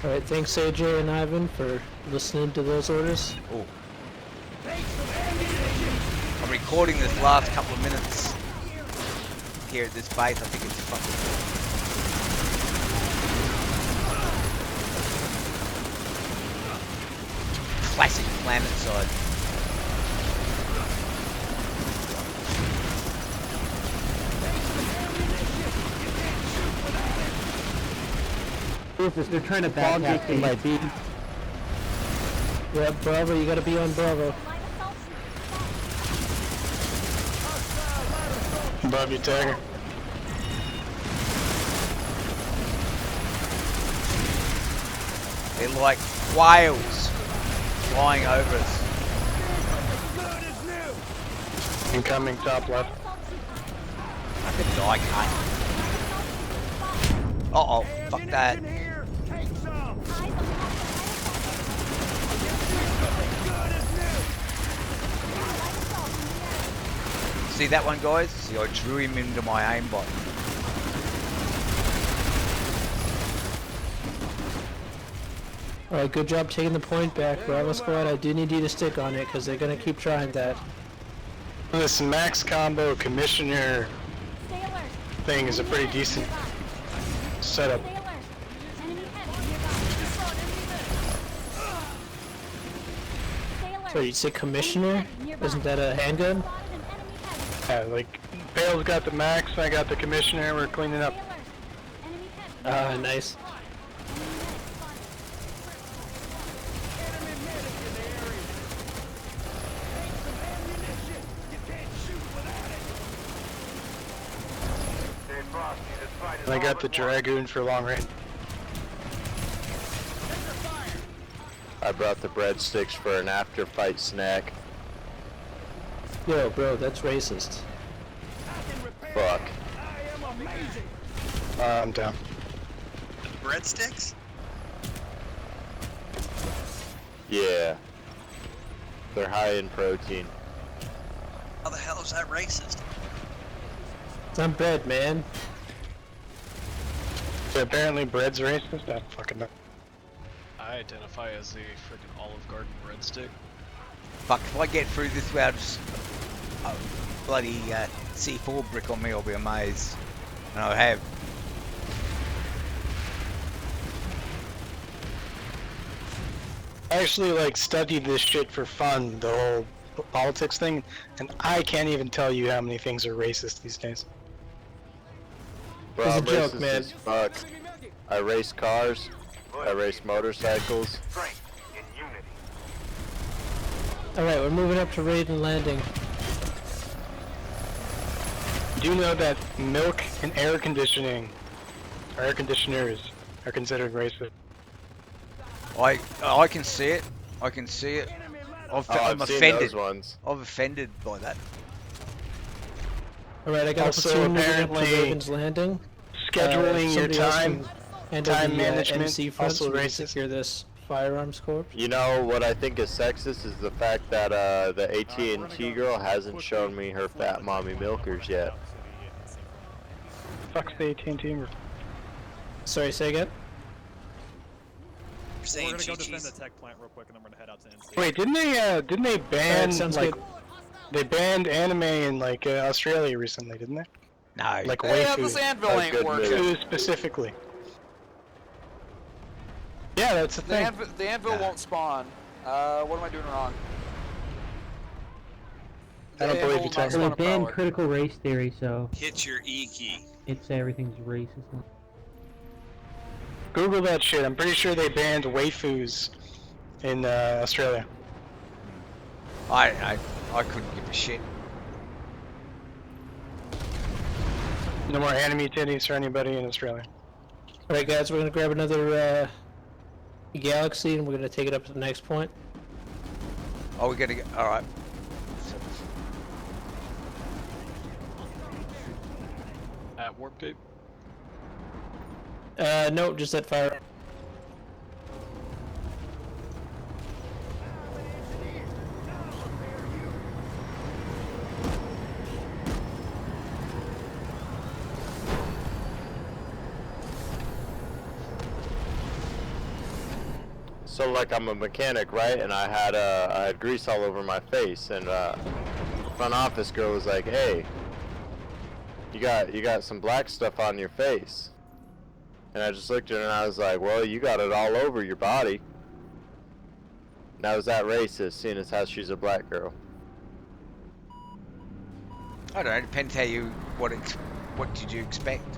Alright, thanks AJ and Ivan for listening to those orders. Oh. I'm recording this last couple of minutes here at this base. I think it's fucking... classic planet side. They're trying to back in my beat. Yeah, Bravo, you gotta be on Bravo. Above you, Tiger. They're like whales flying over us. Incoming top left. I could die, can't. Uh-oh, fuck that. See that one, guys? See, I drew him into my aimbot. Alright, good job taking the point back, Bravo Squad. I do need you to stick on it, because they're gonna keep trying that. This max combo commissioner thing is a pretty decent setup. So you say Commissioner? Isn't that a handgun? Yeah, like, Bale's got the max, I got the commissioner, we're cleaning up. Nice. And I got the Dragoon for long range. I brought the breadsticks for an after-fight snack. Yo, bro, that's racist. Fuck. I'm down. Breadsticks? Yeah. They're high in protein. How the hell is that racist? It's on bread, man. So apparently bread's racist? I fucking know. I identify as the freaking Olive Garden breadstick. Fuck, if I get through this without just a bloody C4 brick on me, I'll be amazed. And I have. I actually like studied this shit for fun, the whole politics thing, and I can't even tell you how many things are racist these days. Bro, It's a I'm joke, racist man. as fuck. I race cars. I race motorcycles. Alright, we're moving up to raid and landing. Do you know that milk and air conditioning, or air conditioners, are considered racist? I can see it. I can see it. I'm I've seen offended. those ones. I'm offended by that. Alright, I got Also, a platoon moving up to apparently, Raven's Landing. Scheduling your somebody else time, can handle time the, management, MC front also so we can racist. secure this firearms corps. You know what I think is sexist is the fact that the AT&T girl hasn't shown me her fat mommy milkers yet. Fuck's the AT&T. Sorry, say again? You're saying We're gonna go defend GG's. the tech plant real quick, and then we're gonna head out to NC. Wait, didn't they ban Alright, sounds like good. they banned anime in like Australia recently, didn't they? No. Like Yeah, waifu. this anvil That's ain't good working. news. Waifu specifically. Yeah, that's the thing. The anvil won't spawn. What am I doing wrong? I don't The believe anvil you, will not Tiger. Well, spawn they a banned prowler. critical race theory, so Hit your E key. it's everything's racist now. Google that shit. I'm pretty sure they banned waifus in Australia. I couldn't give a shit. No more anime titties for anybody in Australia. Alright guys, we're gonna grab another galaxy and we're gonna take it up to the next point. Oh, we gotta get. Alright. At Warp Gate. No, just that fire. So like I'm a mechanic, right? And I had grease all over my face, and front office girl was like, "Hey, you got some black stuff on your face." And I just looked at her and I was like, "Well, you got it all over your body." Now is that racist, seeing as how she's a black girl? I don't know. Depends how you what did you expect?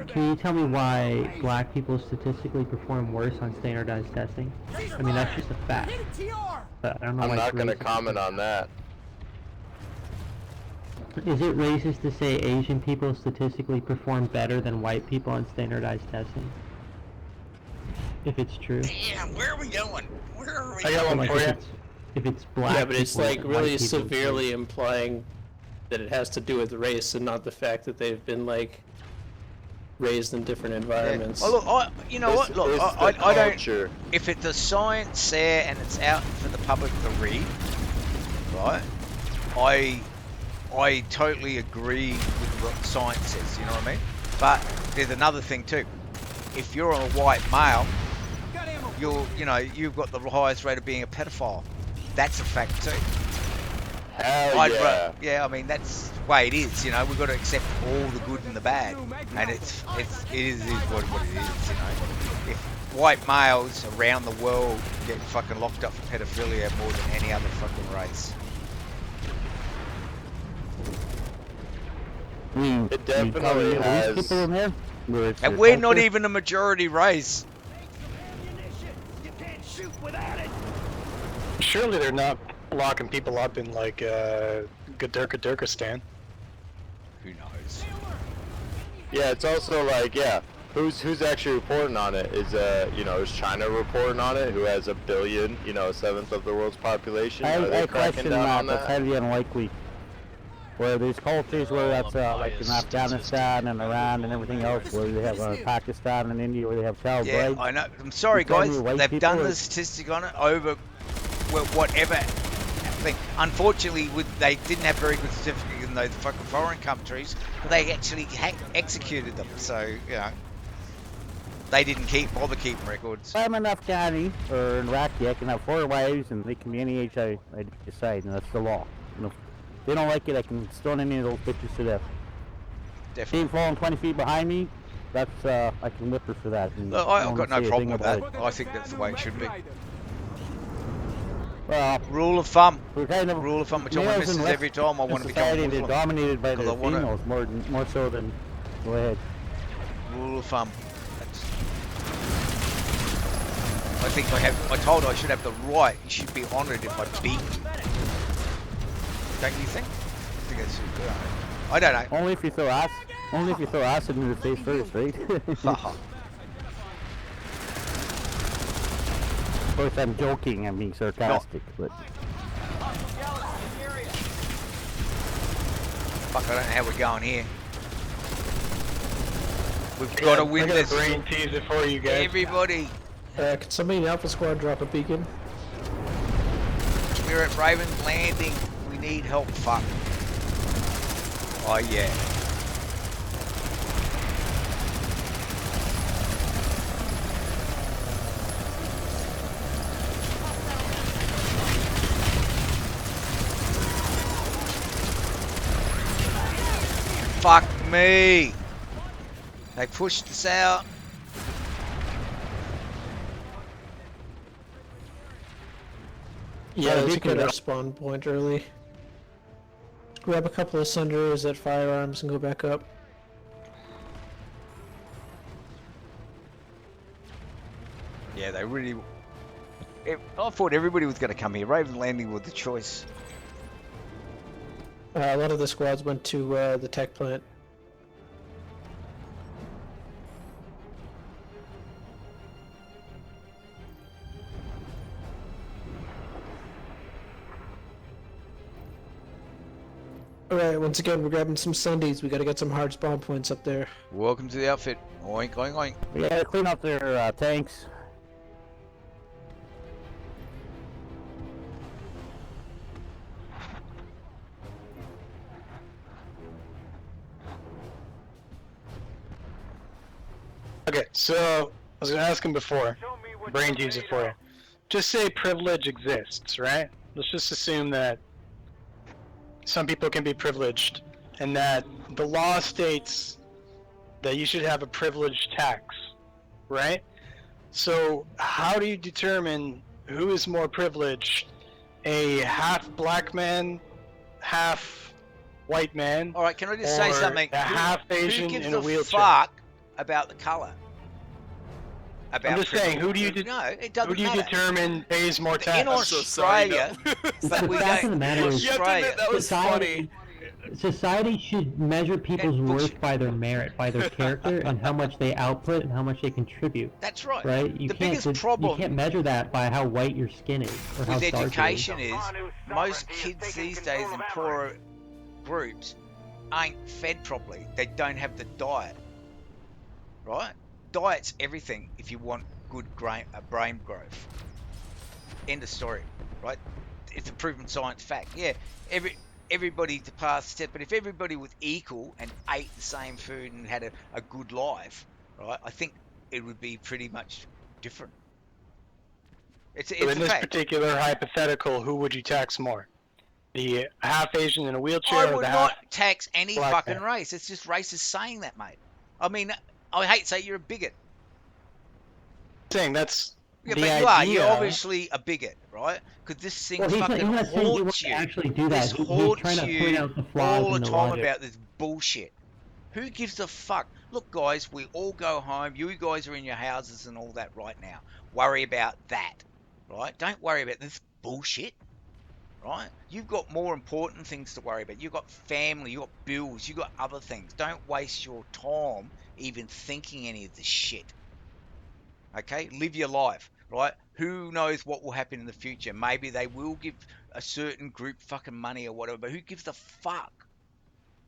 Can you tell me why black people statistically perform worse on standardized testing? I mean, that's just a fact. But I don't know I'm why not it's gonna racist. comment on that. Is it racist to say Asian people statistically perform better than white people on standardized testing? If it's true. Damn, where are we going? Where are we I got going? one Like for you. if it's black Yeah, but it's people like and white really people, it's severely racist. implying that it has to do with race and not the fact that they've been like raised in different environments. Oh look, you know what? Look, It's I the don't. culture. If it's a science there and it's out for the public to read, right? I totally agree with what science says. You know what I mean? But there's another thing too. If you're a white male, you've got the highest rate of being a pedophile. That's a fact too. Hell yeah. Yeah, I mean that's the way it is. You know, we've got to accept all the good and the bad, and it is what it is. You know, if white males around the world get fucking locked up for pedophilia more than any other fucking race. It definitely has. And we're not even a majority race. Surely they're not locking people up in like Gadurkistan. Who knows? Yeah, it's also like, yeah, who's actually reporting on it? Is China reporting on it? Who has 1 billion, a seventh of the world's population? Are they cracking down on That's that? highly unlikely. Where there's cultures where that's like in Afghanistan and Iran and everything else, where they have Pakistan and India where they have child Yeah, brides. I know. I'm sorry, You tell me guys. white They've people done are- the statistic on it over whatever thing. Unfortunately, they didn't have very good statistics in those fucking foreign countries, but they actually executed them. So, they didn't bother keeping records. If I'm an Afghani or an Iraqi, I can have 4 wives and they can be any age I decide, and that's the law. If they don't like it, I can stone any of those bitches to death. Definitely. Being falling 20 feet behind me, that's I can whip her for that. And Look, no I've one got will no say a problem thing with that. about it. I think that's the way it should be. Well, Rule of thumb. we're kind of Rule of thumb. I tell my males missus in every time I want to become a society, they're Muslim. dominated by the 'Cause I wanna- females more so than. Go ahead. Rule of thumb. I think I told her I should have the right. You should be honoured if I beat you. Don't you think? I think that's good. I don't know. Only if you throw acid in the face first, right? Haha. Of course, I'm joking. I'm being sarcastic, but Fuck, I don't know how we're going here. We've got to win I got this. a brain teaser for you guys. Everybody. Can somebody in Alpha Squad drop a beacon? We're at Raven's Landing. We need help. Fuck. Oh yeah. Fuck me. They pushed us out. Yeah, let's beacon get our drop. spawn point early. Grab a couple of sunders at firearms and go back up. Yeah, they really. I thought everybody was going to come here. Raven Landing was the choice. A lot of the squads went to the tech plant. Alright, once again, we're grabbing some Sundays. We gotta get some hard spawn points up there. Welcome to the outfit. Oink, oink, oink. we gotta clean up their tanks. Okay, so I was gonna ask him before. brain teaser for you. Just say privilege exists, right? Let's just assume that some people can be privileged, and that the law states that you should have a privileged tax, right? So how do you determine who is more privileged? A half black man, half white man, All right, can I just say or something? a half Who Asian gives in a a wheelchair? fuck about the color? About I'm just saying, who do you no, it doesn't who do you matter. determine pays more tax? In Australia, but The we fact don't. of the matter is, You have to Australia. admit that was funny. Society should measure people's And worth bullshit. by their merit, by their character, and how much they output and how much they contribute. That's right. Right? You The can't. biggest You problem can't measure that by how white your skin is or how with dark education is most kids these days in poorer groups ain't fed properly. They don't have the diet. Right? Diet's everything if you want good brain growth. End of story. Right? It's a proven science fact. Yeah, everybody to pass the test, but if everybody was equal and ate the same food and had a good life, right, I think it would be pretty much different. It's So in a this fact. particular hypothetical, who would you tax more? The half Asian in a wheelchair, I or would the not half tax any black fucking man? race. It's just racist saying that, mate. I mean, I hate to say you're a bigot. Saying that's Yeah, the but idea. you are. You're obviously a bigot, right? Because this thing Well, he's fucking not saying he wants haunts to you. actually do that. This He's haunts trying to point you out the flaws all the in the time logic. about this bullshit. Who gives a fuck? Look, guys, we all go home. You guys are in your houses and all that right now. Worry about that, right? Don't worry about this bullshit, right? You've got more important things to worry about. You've got family, you've got bills, you've got other things. Don't waste your time even thinking any of this shit. Okay? Live your life, right? Who knows what will happen in the future? Maybe they will give a certain group fucking money or whatever, but who gives a fuck,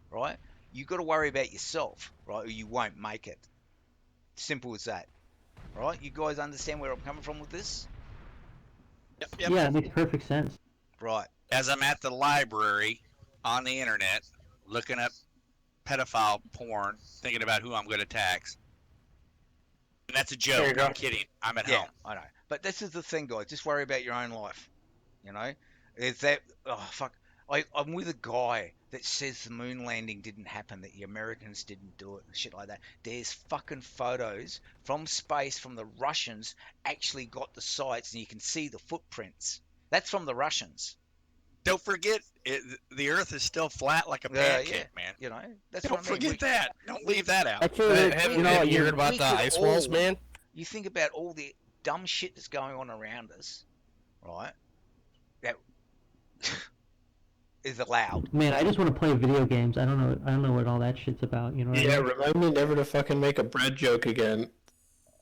right? You got to worry about yourself, right? Or you won't make it. Simple as that, right? You guys understand where I'm coming from with this? Yep. Yeah, it makes perfect sense. Right. As I'm at the library on the internet looking up pedophile porn, thinking about who I'm going to tax. And that's a There you joke. go. I'm kidding. I'm at Yeah, home. I know. But this is the thing, guys. Just worry about your own life. You know? Is that... Oh, fuck. I'm with a guy that says the moon landing didn't happen, that the Americans didn't do it and shit like that. There's fucking photos from space from the Russians actually got the sites and you can see the footprints. That's from the Russians. Don't forget, the Earth is still flat like a pancake, man. You know? That's Don't what I mean. forget that. Don't leave that out. Actually, Have you know, you heard about we the could ice walls, all- man? You think about all the dumb shit that's going on around us, right? That is allowed. Man, I just want to play video games. I don't know what all that shit's about. You know what I Yeah, mean? remind me never to fucking make a bread joke again.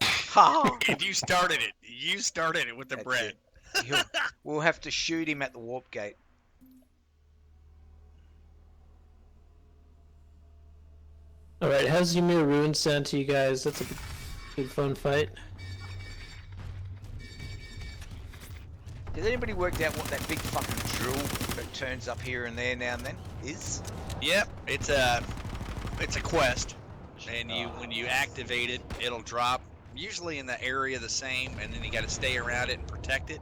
Ha! And you started it. You started it with the That's bread. it. We'll have to shoot him at the warp gate. Alright, how's Ymir Ruin sound to you guys? That's a good fun fight. Has anybody worked out what that big fucking drill that turns up here and there now and then is? Yep, it's a quest, and when you activate it, it'll drop usually in the area the same, and then you got to stay around it and protect it.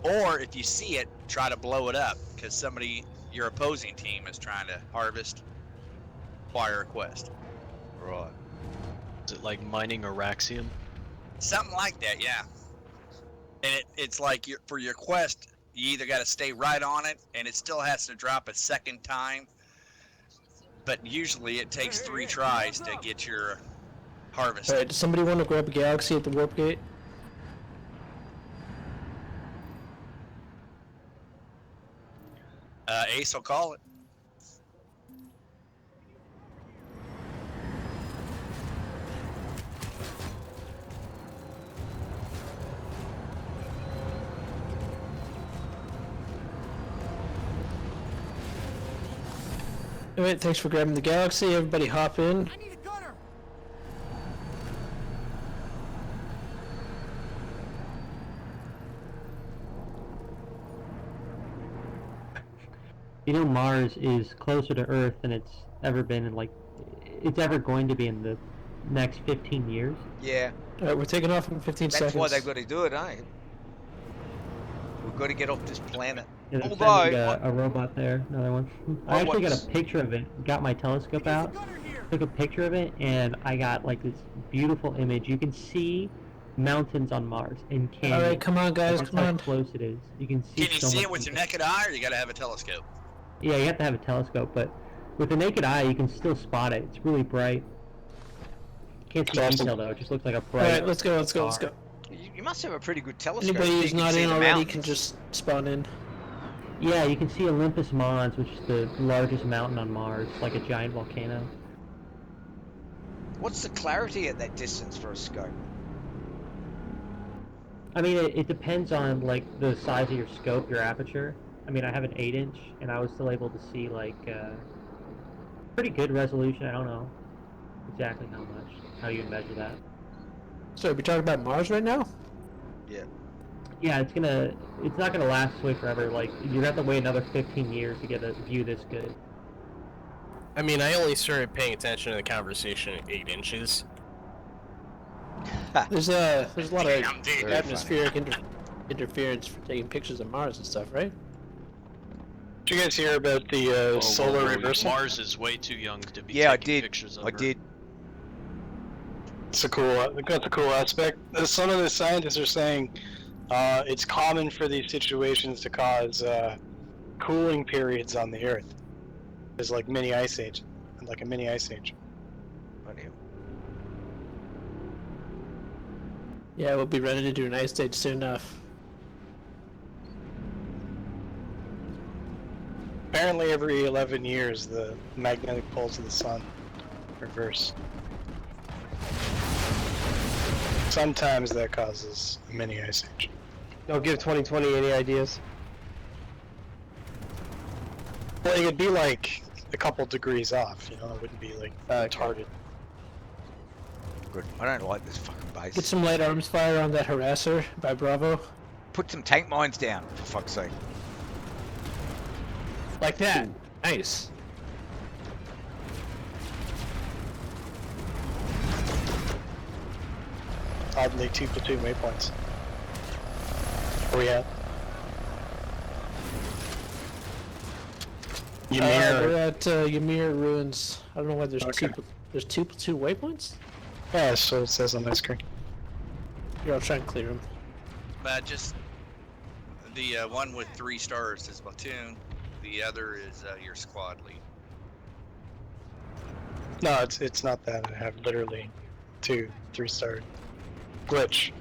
Or if you see it, try to blow it up because your opposing team is trying to harvest, acquire a quest. Right. Is it like mining Araxium? Something like that, yeah. And it's like for your quest, you either got to stay right on it, and it still has to drop a second time. But usually it takes 3 tries to get your harvest. Alright, does somebody want to grab a galaxy at the warp gate? Ace will call it. Alright, thanks for grabbing the galaxy. Everybody hop in. I need a gunner. You know, Mars is closer to Earth than it's ever been in, like, it's ever going to be in the next 15 years. Yeah. All right, we're taking off in 15 That's seconds. why they've got to do it, eh? We've got to get off this planet. Yeah, there's Although, a robot there, another one. I actually got a picture of it. Got my telescope out, took a picture of it, and I got like this beautiful image. You can see mountains on Mars and canyons. All right, come on, guys, That's come how on. close it is. You can see. Can you so see much it with your detail. naked eye, or you got to have a telescope? Yeah, you have to have a telescope, but with the naked eye, you can still spot it. It's really bright. Can't see Awesome. detail though. It just looks like a All bright. right, let's go, let's go, let's go. You must have a pretty good telescope. Anybody so who's you can not see in the already mountains. can just spawn in. Yeah, you can see Olympus Mons, which is the largest mountain on Mars, like a giant volcano. What's the clarity at that distance for a scope? I mean, it depends on like the size of your scope, your aperture. I mean, I have an 8-inch, and I was still able to see like pretty good resolution. I don't know exactly how you measure that. So, are we talking about Mars right now? Yeah. Yeah, it's not gonna last this way forever. Like you have to wait another 15 years to get a view this good. I mean, I only started paying attention to the conversation at 8 inches. There's a lot of Very atmospheric interference for taking pictures of Mars and stuff, right? Did you guys hear about the solar reversal? Mars is way too young to be Yeah, I taking did. pictures of I her. did. It's a cool. That's a cool aspect. Some of the scientists are saying it's common for these situations to cause cooling periods on the Earth. There's like mini ice age, like a mini ice age. Bloody hell. Yeah, we'll be running into an ice age soon enough. Apparently, every 11 years, the magnetic poles of the sun reverse. Sometimes that causes a mini ice age. Don't give 2020 any ideas. Well, it would be like a couple degrees off, you know, it wouldn't be like retarded. Good. I don't like this fucking base. Get some light arms fire on that harasser by Bravo. Put some tank mines down, for fuck's sake. Like that. Nice. Oddly, 2 platoon waypoints. Where we at? We're at Ymir ruins. I don't know why there's Okay. there's 2 platoon waypoints. Yeah, so it says on my screen. Here, I'll try and clear them. But just the one with 3 stars is platoon. The other is your squad lead. No, it's not that. I have literally 2 3-star glitch.